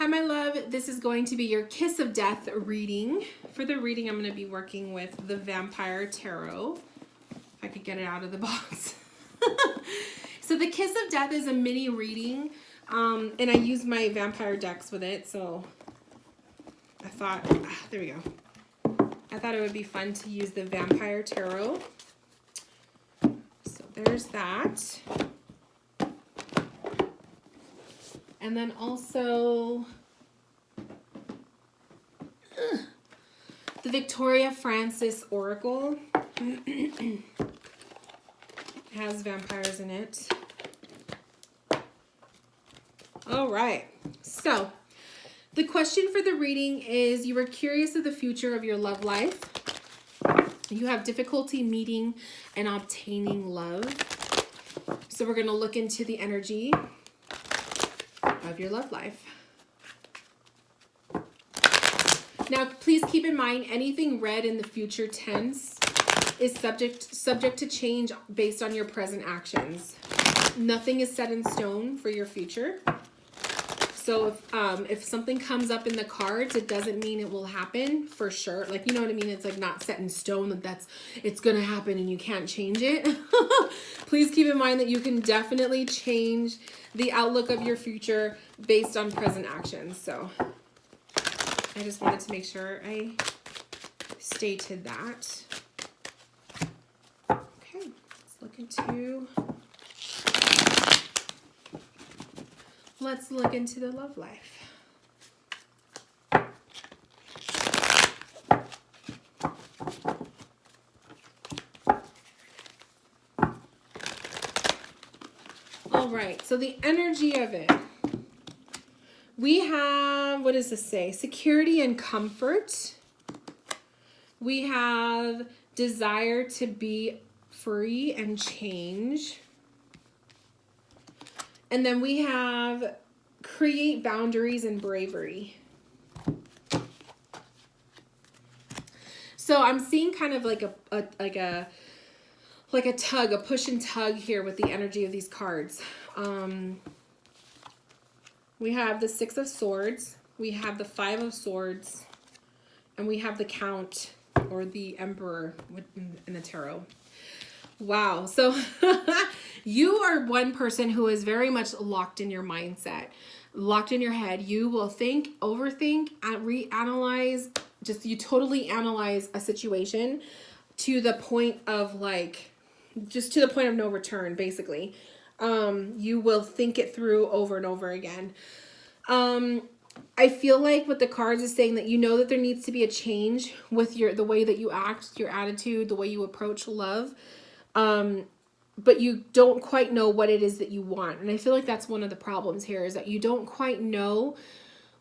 Hi, my love. This is going to be your Kiss of Death reading. For the reading, I'm going to be working with the Vampire Tarot. If I could get it out of the box. So the Kiss of Death is a mini reading, and I use my vampire decks with it. So I thought, there we go. I thought it would be fun to use the Vampire Tarot. So there's that. And then also the Victoria Francis Oracle. It has vampires in it. All right. So the question for the reading is, you are curious of the future of your love life. You have difficulty meeting and obtaining love. So we're going to look into the energy of your love life. Now, please keep in mind, anything read in the future tense is subject to change based on your present actions. Nothing is set in stone for your future. So if something comes up in the cards, it doesn't mean it will happen for sure. Like, you know what I mean? It's like not set in stone that it's going to happen and you can't change it. Please keep in mind that you can definitely change the outlook of your future based on present actions. So I just wanted to make sure I stated that. Okay, let's look into the love life. All right, so the energy of it. We have, what does this say? Security and comfort. We have desire to be free and change. And then we have create boundaries and bravery. So I'm seeing kind of like a tug, a push and tug here with the energy of these cards. We have the Six of Swords, we have the Five of Swords, and we have the Count or the Emperor in the tarot. Wow. So you are one person who is very much locked in your mindset, locked in your head. You will think, overthink, reanalyze, you totally analyze a situation to the point of to the point of no return, basically. You will think it through over and over again. I feel like what the cards is saying that you know that there needs to be a change with the way that you act, your attitude, the way you approach love. But you don't quite know what it is that you want. And I feel like that's one of the problems here, is that you don't quite know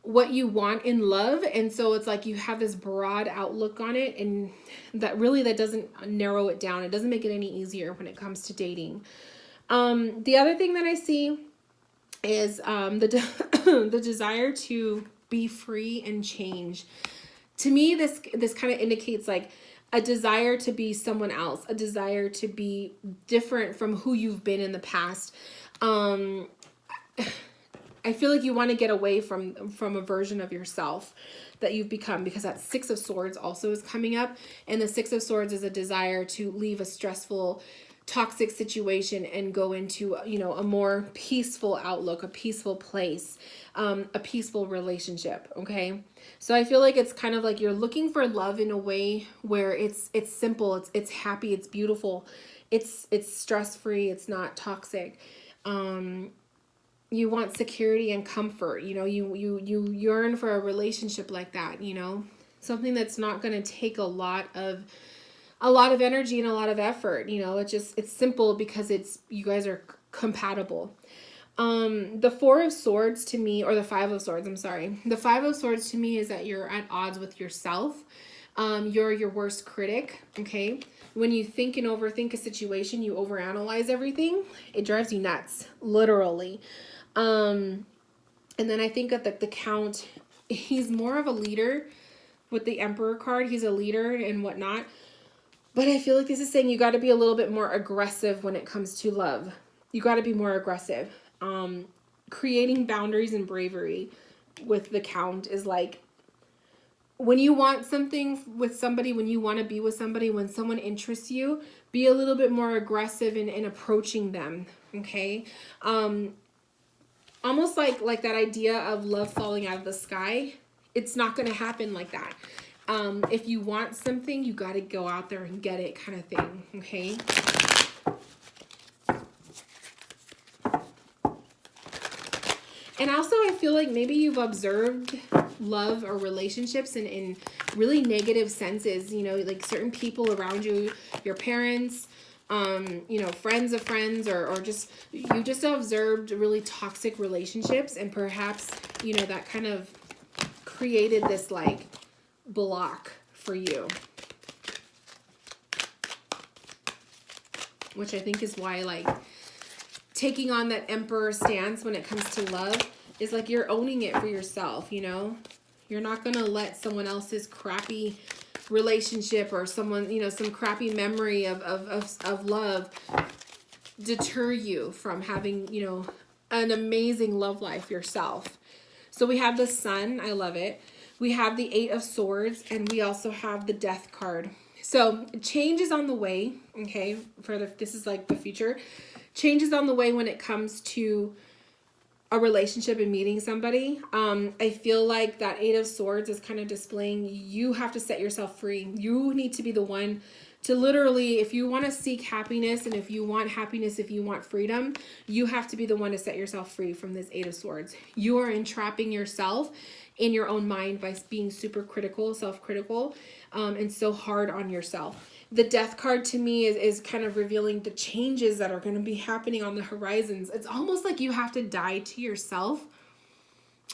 what you want in love. And so it's like you have this broad outlook on it, and that doesn't narrow it down. It doesn't make it any easier when it comes to dating. The other thing that I see is the desire to be free and change. To me, this kind of indicates like a desire to be someone else, a desire to be different from who you've been in the past. I feel like you want to get away from a version of yourself that you've become, because that Six of Swords also is coming up, and the Six of Swords is a desire to leave a stressful, toxic situation and go into, a more peaceful outlook, a peaceful place, a peaceful relationship. Okay. So I feel like it's kind of like you're looking for love in a way where it's simple, it's happy, it's beautiful, it's stress-free, it's not toxic. You want security and comfort, you yearn for a relationship like that, something that's not going to take a lot of energy and a lot of effort. It's simple because you guys are compatible. The Four of Swords to me, or the Five of Swords, I'm sorry. The Five of Swords to me is that you're at odds with yourself. You're your worst critic, okay? When you think and overthink a situation, you overanalyze everything. It drives you nuts, literally. And then I think that the Count, he's more of a leader with the Emperor card. He's a leader and whatnot. But I feel like this is saying you got to be a little bit more aggressive when it comes to love. You got to be more aggressive. Creating boundaries and bravery. with the Count is like, when you want something with somebody, when you want to be with somebody, when someone interests you, be a little bit more aggressive in approaching them, okay? Almost like that idea of love falling out of the sky. It's not going to happen like that. If you want something, you got to go out there and get it, kind of thing, okay? And also, I feel like maybe you've observed love or relationships in really negative senses, you know, like certain people around you, your parents, you know, friends of friends, or just, you just observed really toxic relationships, and perhaps, you know, that kind of created this like block for you. Which I think is why, like, taking on that emperor stance when it comes to love is like you're owning it for yourself, you know? You're not going to let someone else's crappy relationship or someone, you know, some crappy memory of love deter you from having, you know, an amazing love life yourself. So we have the Sun. I love it. We have the 8 of Swords, and we also have the Death card. So change is on the way, okay? This is like the future. Change is on the way when it comes to a relationship and meeting somebody. I feel like that 8 of Swords is kind of displaying you have to set yourself free. You need to be the one to literally, if you want to seek happiness, and if you want happiness, if you want freedom, you have to be the one to set yourself free from this 8 of Swords. You are entrapping yourself in your own mind by being super critical, self-critical, and so hard on yourself. The Death card to me is kind of revealing the changes that are going to be happening on the horizons. It's almost like you have to die to yourself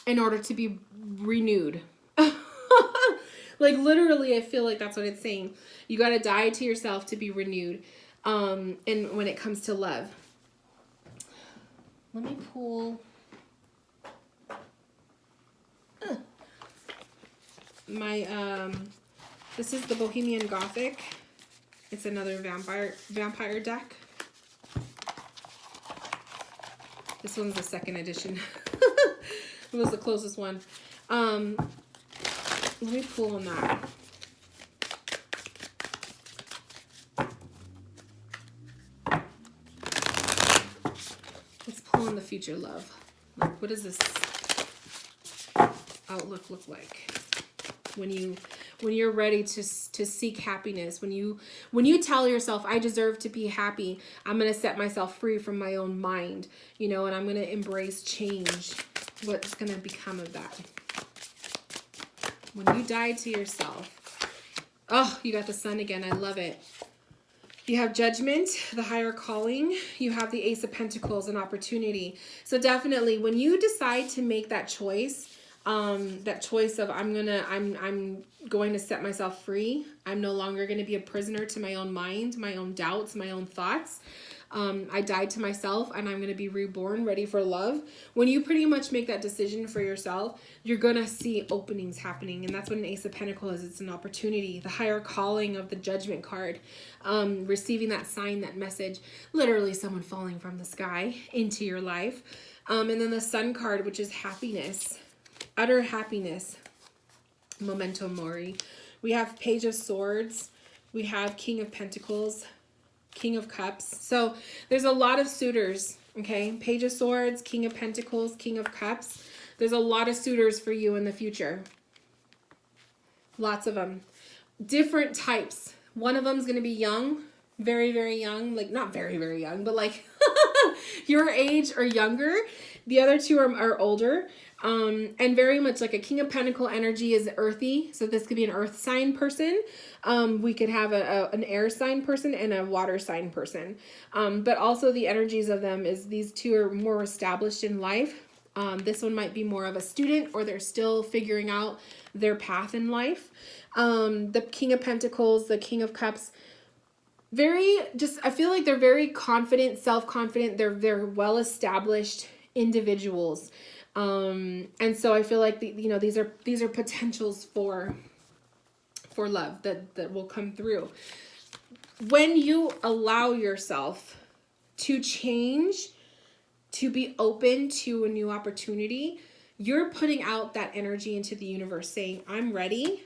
in order to be renewed. Like literally, I feel like that's what it's saying. You got to die to yourself to be renewed. And when it comes to love. Let me pull my, this is the Bohemian Gothic. It's another vampire deck. This one's the 2nd edition. It was the closest one. Let me pull on that. Let's pull on the future love. Like, what does this outlook look like when you're ready to seek happiness, when you tell yourself, I deserve to be happy, I'm going to set myself free from my own mind, you know, and I'm going to embrace change. What's going to become of that? When you die to yourself. Oh, you got the Sun again. I love it. You have Judgment, the higher calling. You have the Ace of Pentacles, an opportunity. So definitely when you decide to make that choice of I'm going to set myself free. I'm no longer going to be a prisoner to my own mind, my own doubts, my own thoughts. I died to myself, and I'm going to be reborn, ready for love. When you pretty much make that decision for yourself, you're going to see openings happening. And that's what an Ace of Pentacles is. It's an opportunity. The higher calling of the Judgment card, receiving that sign, that message, literally someone falling from the sky into your life. And then the Sun card, which is happiness. Utter happiness. Memento Mori. We have Page of Swords. We have King of Pentacles. King of Cups. So there's a lot of suitors, okay? Page of Swords, King of Pentacles, King of Cups. There's a lot of suitors for you in the future. Lots of them. Different types. One of them is going to be young. Very, very young. Like, not very, very young, but like your age or younger. The other two are older. And very much like a King of Pentacle energy is earthy. So this could be an earth sign person. We could have an air sign person and a water sign person. But also the energies of them is these two are more established in life. This one might be more of a student, or they're still figuring out their path in life. The King of Pentacles, the King of Cups, I feel like they're very confident, self-confident. They're well-established individuals. And so I feel like these are potentials for love that will come through when you allow yourself to change, to be open to a new opportunity. you're putting out that energy into the universe saying, I'm ready.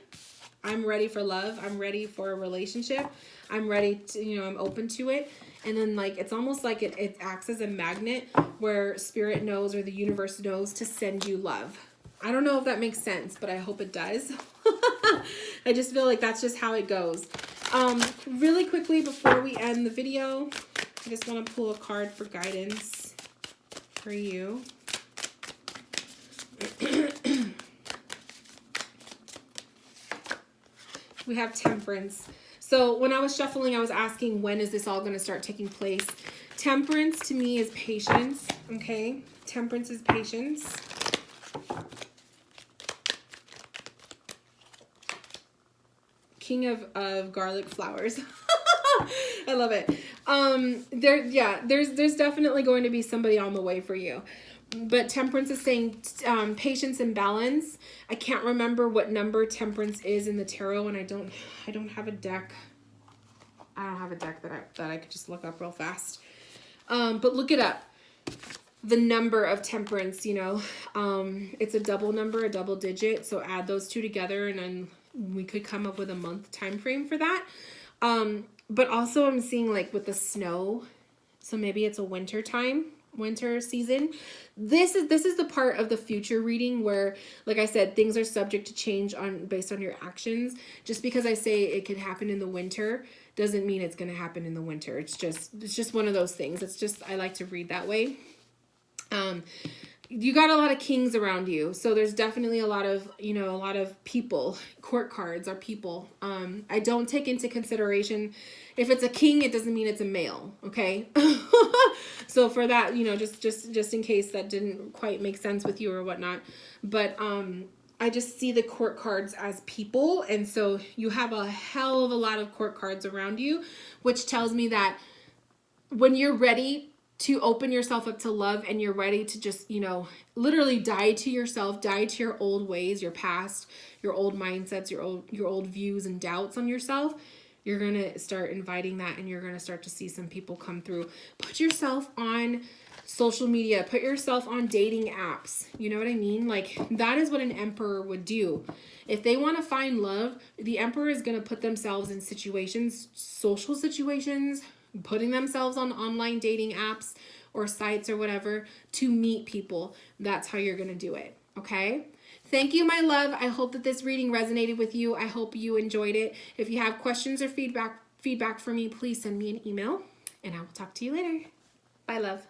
I'm ready for love. I'm ready for a relationship. I'm ready to, you know, I'm open to it. And then like, it's almost like it acts as a magnet where spirit knows, or the universe knows, to send you love. I don't know if that makes sense, but I hope it does. I just feel like that's just how it goes. Really quickly before we end the video, I just want to pull a card for guidance for you. We have Temperance. So when I was shuffling, I was asking, when is this all going to start taking place? Temperance to me is patience, okay? Temperance is patience. King of garlic flowers. I love it. There's definitely going to be somebody on the way for you. But Temperance is saying patience and balance. I can't remember what number Temperance is in the tarot, and I don't have a deck. I don't have a deck that I could just look up real fast. But look it up. The number of Temperance, you know, it's a double number, a double digit. So add those two together, and then we could come up with a month time frame for that. But also I'm seeing like with the snow, so maybe it's a winter season. This is the part of the future reading where, like I said, things are subject to change based on your actions. Just because I say it could happen in the winter doesn't mean it's going to happen in the winter. It's just one of those things. It's just, I like to read that way. You got a lot of kings around you. So there's definitely a lot of people. Court cards are people. I don't take into consideration, if it's a king, it doesn't mean it's a male. Okay. So for that, you know, just in case that didn't quite make sense with you or whatnot, but, I just see the court cards as people. And so you have a hell of a lot of court cards around you, which tells me that when you're ready to open yourself up to love, and you're ready to just, you know, literally die to yourself, die to your old ways, your past, your old mindsets, your old views and doubts on yourself, you're going to start inviting that, and you're going to start to see some people come through. Put yourself on social media, put yourself on dating apps. You know what I mean? Like, that is what an emperor would do. If they want to find love, the emperor is going to put themselves in situations, social situations, putting themselves on online dating apps or sites or whatever to meet people. That's how you're going to do it. Okay? Thank you, my love. I hope that this reading resonated with you. I hope you enjoyed it. If you have questions or feedback for me, please send me an email, and I will talk to you later. Bye, love.